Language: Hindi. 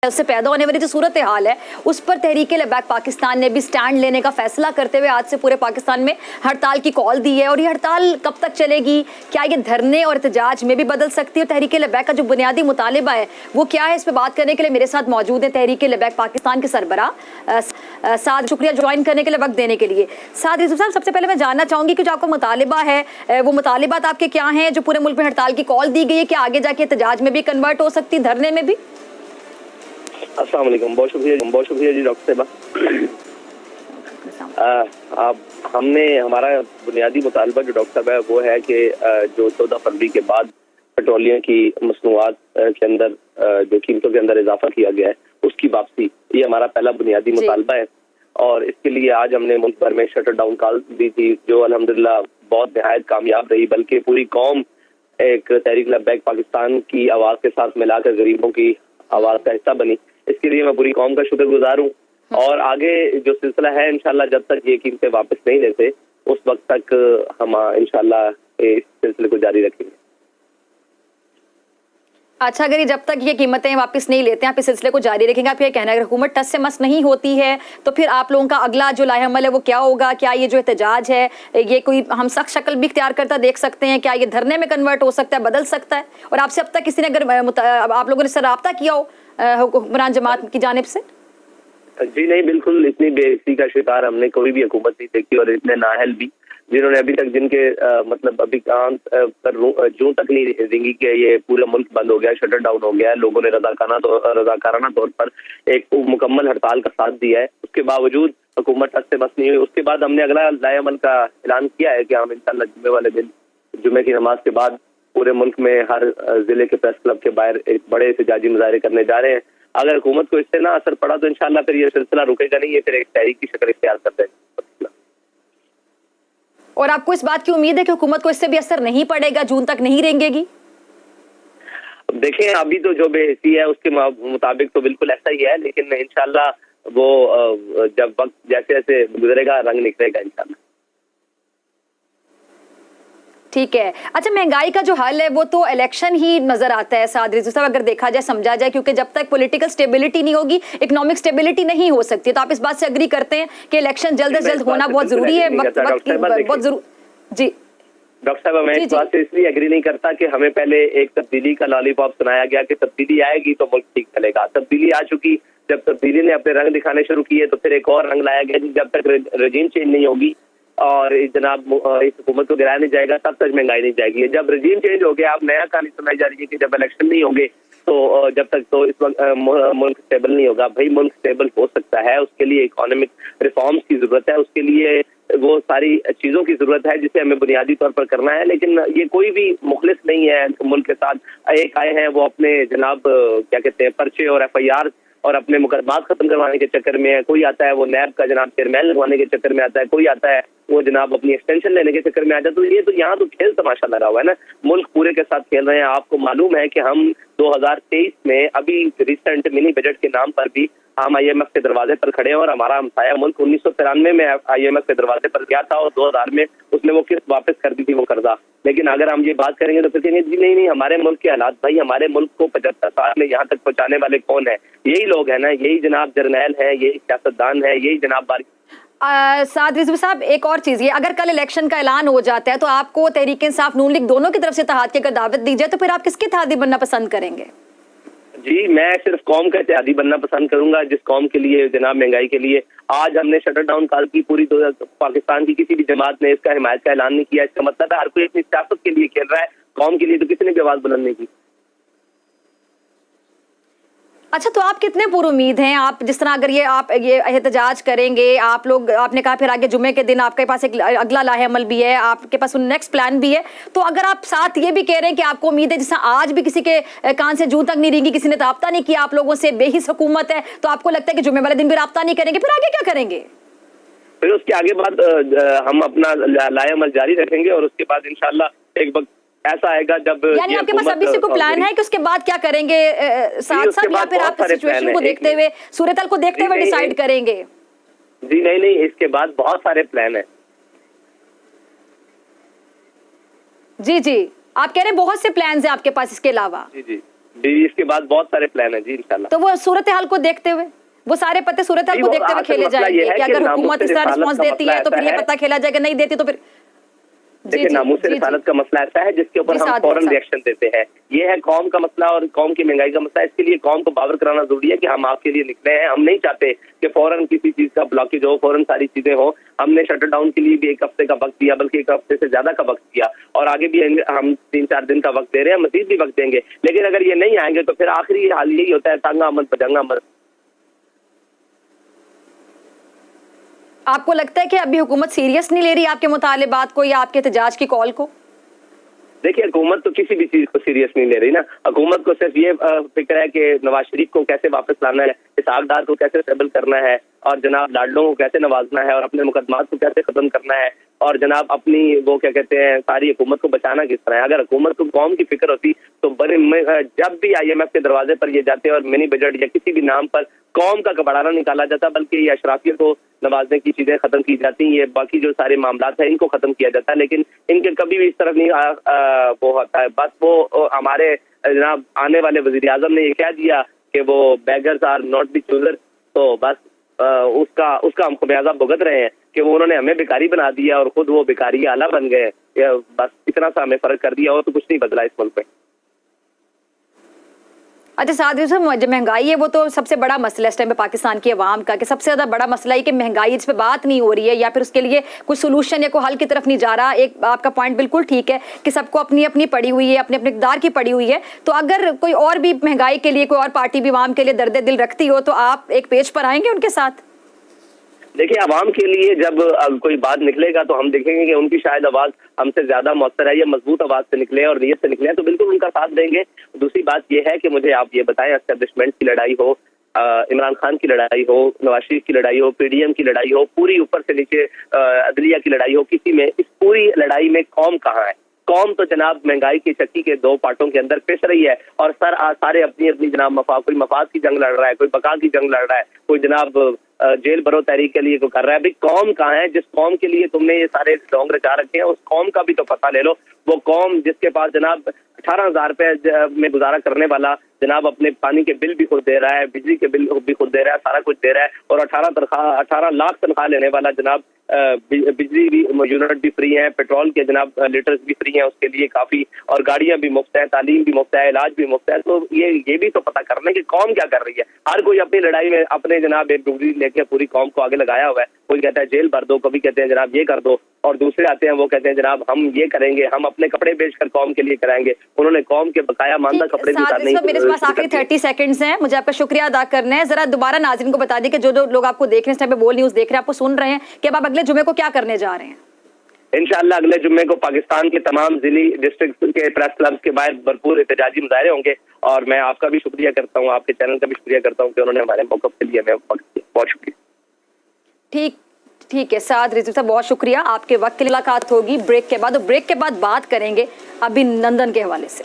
उससे पैदा होने वाली जो सूरत हाल है उस पर तहरीक लबैक पाकिस्तान ने भी स्टैंड लेने का फैसला करते हुए आज से पूरे पाकिस्तान में हड़ताल की कॉल दी है। और ये हड़ताल कब तक चलेगी, क्या ये धरने और एहतजाज में भी बदल सकती है? तहरीक लबैक का जो बुनियादी मुतालिबा है वो क्या है, इस पर बात करने के लिए मेरे साथ मौजूद है तहरीक लबैक पाकिस्तान के सरबराह साद। शुक्रिया ज्वाइन करने के लिए, वक्त देने के लिए। साद यूसुफ साहब, सबसे पहले मैं जानना चाहूँगी कि जो आपका मुतालिबा है वो मुतालिबात आपके क्या हैं जो पूरे मुल्क में हड़ताल की कॉल दी गई है? क्या आगे जाके एहतजाज में भी कन्वर्ट हो सकती, धरने में भी? अस्सलाम वालेकुम, बहुत शुक्रिया जी डॉक्टर साहबा। हमने हमारा बुनियादी मुतालबा जो डॉक्टर साहब है वो है कि जो 14 फरवरी के बाद पेट्रोलियम की मसनूआत के अंदर जो कीमतों के अंदर इजाफा किया गया है उसकी वापसी, ये हमारा पहला बुनियादी मुतालबा है। और इसके लिए आज हमने मुल्क भर में शटर डाउन कॉल दी थी जो अल्हम्दुलिल्लाह बहुत निहायत कामयाब रही, बल्कि पूरी कौम एक तहरीक लबैक पाकिस्तान की आवाज़ के साथ मिलाकर गरीबों की आवाज़ का हिस्सा बनी। इसके लिए मैं पूरी कौम का शुक्रगुजार हूँ। और आगे जो सिलसिला है इंशाल्लाह जब तक ये कीमतें वापस नहीं लेते उस वक्त तक हम इंशाल्लाह इस सिलसिले को जारी रखेंगे। अच्छा, अगर ये जब तक ये कीमतें वापस नहीं लेते हैं आप इस सिलसिले को जारी रखेंगे, आप ये कहना है अगर हुकूमत टस से मस नहीं होती है तो फिर आप लोगों का अगला जो लाहेअमल है वो क्या होगा? क्या ये जो एहतजाज है ये कोई हम सख्त शक्ल भी इख्तियार करता देख सकते हैं? क्या ये धरने में कन्वर्ट हो सकता है, बदल सकता है? और आपसे अब तक किसी ने अगर आप लोगों ने इससे राब्ता किया हो हुक्मरान जमात की जानिब से? जी नहीं, बिल्कुल इतनी बेइज्जती का शिकार हमने कोई भी हुकूमत नहीं देखी और इतने नाअहल भी जिन्होंने अभी तक जिनके मतलब अभी कान पर जूं तक नहीं रेंगी कि ये पूरा मुल्क बंद हो गया, शटर डाउन हो गया है। लोगों ने रजाकाराना तौर पर एक मुकम्मल हड़ताल का साथ दिया है, उसके बावजूद हुकूमत टस से बस नहीं हुई। उसके बाद हमने अगला लाएअमल का ऐलान किया है कि हम इंशाल्लाह जुम्मे वाले दिन, जुम्मे की नमाज के बाद पूरे मुल्क में हर जिले के प्रेस क्लब के बाहर एक बड़े एहतजाजी मुजाहरे करने जा रहे हैं। अगर हुकूमत को इससे ना असर पड़ा तो इंशाल्लाह फिर ये सिलसिला रुकेगा नहीं, ये फिर एक तहरीक की शक्ल इख्तियार कर देगा। और आपको इस बात की उम्मीद है कि हुकूमत को इससे भी असर नहीं पड़ेगा, जून तक नहीं रेंगेगी? देखें, अभी तो जो बेहसी है उसके मुताबिक तो बिल्कुल ऐसा ही है, लेकिन इंशाल्लाह वो जब वक्त जैसे जैसे गुजरेगा रंग निकलेगा इंशाल्लाह। ठीक है। अच्छा, महंगाई का जो हल है वो तो इलेक्शन ही नजर आता है साद रिजवी साहब, अगर देखा जाए समझा जाए, क्योंकि जब तक पॉलिटिकल स्टेबिलिटी नहीं होगी इकोनॉमिक स्टेबिलिटी नहीं हो सकती। तो आप इस बात से एग्री करते हैं कि इलेक्शन जल्द से जल्द होना बहुत जरूरी है? वक्त बहुत जरूरी। जी डॉक्टर साहब, मैं इस बात से इसलिए एग्री नहीं करता कि हमें पहले एक तब्दीली का लॉलीपॉप सुनाया गया कि तब्दीली आएगी तो मुल्क ठीक चलेगा। तब्दीली आ चुकी, जब तब्दीली ने अपने रंग दिखाने शुरू किए तो फिर एक और रंग लाया गया। जब तक रजीम चेंज नहीं होगी और जनाब इस हुकूमत को गिराया नहीं जाएगा तब तक महंगाई नहीं जाएगी। जब रजीम चेंज हो गया, आप नया कहानी सुनाई जा रही है कि जब इलेक्शन नहीं होंगे तो जब तक तो इस वक्त मुल्क स्टेबल नहीं होगा। भाई, मुल्क स्टेबल हो सकता है, उसके लिए इकोनॉमिक रिफॉर्म्स की जरूरत है, उसके लिए वो सारी चीजों की जरूरत है जिसे हमें बुनियादी तौर पर करना है। लेकिन ये कोई भी मुखलिस नहीं है मुल्क के साथ। एक आए हैं वो अपने जनाब क्या कहते हैं पर्चे और FIR और अपने मुकदमात खत्म करवाने के चक्कर में है, कोई आता है वो नैब का जनाब चेयरमैन लगवाने के चक्कर में आता है, कोई आता है वो जनाब अपनी एक्सटेंशन लेने के चक्कर में आता है। तो ये तो यहाँ तो खेल तमाशा लगा हुआ है ना, मुल्क पूरे के साथ खेल रहे हैं। आपको मालूम है कि हम 2023 में अभी रिसेंट मिनी बजट के नाम पर भी हम IMF के दरवाजे पर खड़े हैं और हमारा हमसाया मुल्क 1993 में IMF के दरवाजे पर गया था और 2000 में उसने वो किस्त वापस कर दी थी, वो कर्जा। लेकिन अगर हम ये बात करेंगे तो फिर कहेंगे जी नहीं हमारे मुल्क के हालात, भाई हमारे मुल्क को 75 साल में यहाँ तक पहुँचाने वाले कौन है? यही लोग है ना, यही जनाब जर्नैल है, यही सियासतदान है, यही जनाब साद रिजवी साहब, एक और चीज, ये अगर कल इलेक्शन का ऐलान हो जाता है तो आपको तहरीक इंसाफ नून लीग दोनों की तरफ से इत्तेहाद की अगर दावत दी जाए तो फिर आप किसके इत्तेहादी बनना पसंद करेंगे? जी, मैं सिर्फ कौम का इत्तेहादी बनना पसंद करूंगा जिस कौम के लिए जनाब महंगाई के लिए आज हमने शटर डाउन कॉल की। पूरी पाकिस्तान की किसी भी जमात ने इसका हिमायत का ऐलान नहीं किया। इसका मतलब है हर कोई अपनी सियासत के लिए खेल रहा है, कौम के लिए तो किसी ने भी आवाज बुलंद नहीं की। अच्छा, तो आप कितने पुरुमीद हैं? आप जिस तरह अगर ये एहतजाज करेंगे, आप लोग, आपने कहा फिर आगे जुम्मे के दिन आपके पास एक अगला लाहेअमल भी है, आपके पास नेक्स्ट प्लान भी है, तो अगर आप साथ ये भी कह रहे हैं कि आपको उम्मीद है जैसा आज भी किसी के कान से जूं तक नहीं रेंगी, किसी ने राब्ता नहीं किया आप लोगों से, बेहिस हुकूमत है, तो आपको लगता है कि जुम्मे वाले दिन भी राब्ता नहीं करेंगे, फिर आगे क्या करेंगे? फिर उसके आगे बाद हम अपना लाहेअमल जारी रखेंगे और उसके बाद इंशाल्लाह एक वक्त ऐसा आएगा जब, यानी आपके पास अभी से कोई प्लान है कि उसके बाद क्या करेंगे साथ साथ, या फिर आप सिचुएशन को देखते हुए, सूरत को देखते हुए डिसाइड करेंगे? जी नहीं, इसके बाद बहुत सारे प्लान है। जी, आप कह रहे हैं बहुत से प्लान है आपके पास इसके अलावा? जी जी, इसके बाद बहुत सारे प्लान है जी इंशाल्लाह। तो वो सूरत हाल को देखते हुए, वो सारे पत्ते सूरत हाल को देखते हुए खेले जाएंगे कि अगर हुकूमत इस तरह रिस्पॉन्स देती है तो फिर ये पत्ता खेला जाएगा, नहीं देती तो फिर। देखिए, नामूस रिसालत का मसला ऐसा है जिसके ऊपर हम फौरन रिएक्शन देते हैं। ये है कौम का मसला और कौम की महंगाई का मसला। इसके लिए कौम को पावर कराना जरूरी है कि हम आपके लिए निकले हैं। हम नहीं चाहते कि फौरन किसी चीज का ब्लॉकेज हो, फौरन सारी चीजें हो। हमने शटर डाउन के लिए भी 1 हफ्ते का वक्त दिया, बल्कि 1 हफ्ते से ज्यादा का वक्त दिया, और आगे भी हम 3-4 दिन का वक्त दे रहे हैं, मजीद भी वक्त देंगे। लेकिन अगर ये नहीं आएंगे तो फिर आखिरी हाल यही होता है, तांगा अमल पजंगा अमल। आपको लगता है कि अभी हुकूमत सीरियस नहीं ले रही आपके मुतालिबात को या आपके एहतजाज की कॉल को? देखिए, हुकूमत तो किसी भी चीज को सीरियस नहीं ले रही ना। हुकूमत को सिर्फ ये फिक्र है कि नवाज शरीफ को कैसे वापस लाना है, इसहाक डार को कैसे स्टेबल करना है, और जनाब लाडलों को कैसे नवाजना है, और अपने मुकदमात को कैसे खत्म करना है, और जनाब अपनी वो क्या कहते हैं सारी हुकूमत को बचाना किस तरह है। अगर हुकूमत को कौम की फिक्र होती तो बड़े जब भी IMF के दरवाजे पर ये जाते और मिनी बजट या किसी भी नाम पर कौम का कबाड़ा निकाला जाता, बल्कि ये अशराफियत को नवाजने की चीजें खत्म की जाती, ये बाकी जो सारे मामला है इनको खत्म किया जाता। लेकिन इनके कभी भी इस तरफ नहीं वो होता है। बस वो हमारे जनाब आने वाले वजीर आजम ने ये कह दिया कि वो beggars are not the chooser, तो बस उसका हम खमियाजा भुगत रहे हैं कि वो उन्होंने हमें भिखारी बना दिया और खुद वो भिखारी आला बन गए। बस इतना सा हमें फर्क कर दिया और तो कुछ नहीं बदला इस मुल्क में। अच्छा साथ साहब, जो महंगाई है वो तो सबसे बड़ा मसला है इस टाइम पे पाकिस्तान की आवाम का, कि सबसे ज्यादा बड़ा मसला है कि महंगाई, इस पे बात नहीं हो रही है या फिर उसके लिए कोई सोल्यूशन या कोई हल की तरफ नहीं जा रहा। एक आपका पॉइंट बिल्कुल ठीक है कि सबको अपनी अपनी पड़ी हुई है, अपने अपने इक़्तिदार की पड़ी हुई है। तो अगर कोई और भी महंगाई के लिए कोई और पार्टी भी आवाम के लिए दर्द दिल रखती हो तो आप एक पेज पर आएंगे उनके साथ? देखिए, आवाम के लिए जब कोई बात निकलेगा तो हम देखेंगे कि उनकी शायद आवाज हमसे ज्यादा मौसर है, या मजबूत आवाज से निकले और नीयत से निकले, तो बिल्कुल उनका साथ देंगे। दूसरी बात यह है कि मुझे आप ये बताएं, एस्टेब्लिशमेंट की लड़ाई हो, इमरान खान की लड़ाई हो, नवाज शरीफ की लड़ाई हो, PDM की लड़ाई हो, पूरी ऊपर से नीचे अदलिया की लड़ाई हो, किसी में इस पूरी लड़ाई में कौम कहाँ है? कौम तो जनाब महंगाई की चक्की के 2 पार्टों के अंदर पिस रही है, और सारे अपनी अपनी जनाब कोई मफाद की जंग लड़ रहा है, कोई बका की जंग लड़ रहा है, कोई जनाब जेल भरो तहरीक के लिए को कर रहा है। भाई कौम कहाँ है? जिस कौम के लिए तुमने ये सारे ढोंग रचा रखे हैं, उस कौम का भी तो पता ले लो। वो कौम जिसके पास जनाब 18,000 रुपए में गुजारा करने वाला जनाब अपने पानी के बिल भी खुद दे रहा है, बिजली के बिल भी खुद दे रहा है, सारा कुछ दे रहा है, और 18 लाख तनख्वाह लेने वाला जनाब बिजली भी यूनिट भी फ्री है, पेट्रोल के जनाब लीटर्स भी फ्री हैं उसके लिए काफी, और गाड़ियां भी मुफ्त है, तालीम भी मुफ्त है, इलाज भी मुफ्त है। तो ये भी तो पता करना है कि कौम क्या कर रही है। हर कोई अपनी लड़ाई में अपने जनाब एक डुगरी लेके पूरी कौम को आगे लगाया हुआ है। कोई कहता है जेल भर दो, कभी कहते हैं जनाब ये कर दो, और दूसरे आते हैं वो कहते हैं जनाब हम ये करेंगे, हम अपने कपड़े बेचकर कौम के लिए कराएंगे। उन्होंने कौम के बकाया मानदा कपड़े भी उतारने की। मेरे पास आखिरी 30 सेकंड्स हैं, मुझे आपका शुक्रिया अदा करना है। जरा दोबारा नाज़रीन को बता दें कि जो लोग आपको देख रहे हैं इस टाइम पे बोल न्यूज़ देख रहे हैं, आपको सुन रहे हैं कि अब आप अगले जुमे को क्या करने जा रहे हैं? इंशाअल्लाह अगले जुम्मे को पाकिस्तान के तमाम जिली डिस्ट्रिक्ट के प्रेस क्लब के बाहर भरपूर एहतजाजी मुजाहरे होंगे, और मैं आपका भी शुक्रिया करता हूँ, आपके चैनल का भी शुक्रिया करता हूँ कि उन्होंने हमारे मौक़िफ़ के लिए हमें वक्त दिया। बहुत शुक्रिया। ठीक है साद रिजवी साहब, बहुत शुक्रिया। आपके वक्त के लिए मुलाकात होगी ब्रेक के बाद, और ब्रेक के बाद बात करेंगे अभिनंदन के हवाले से।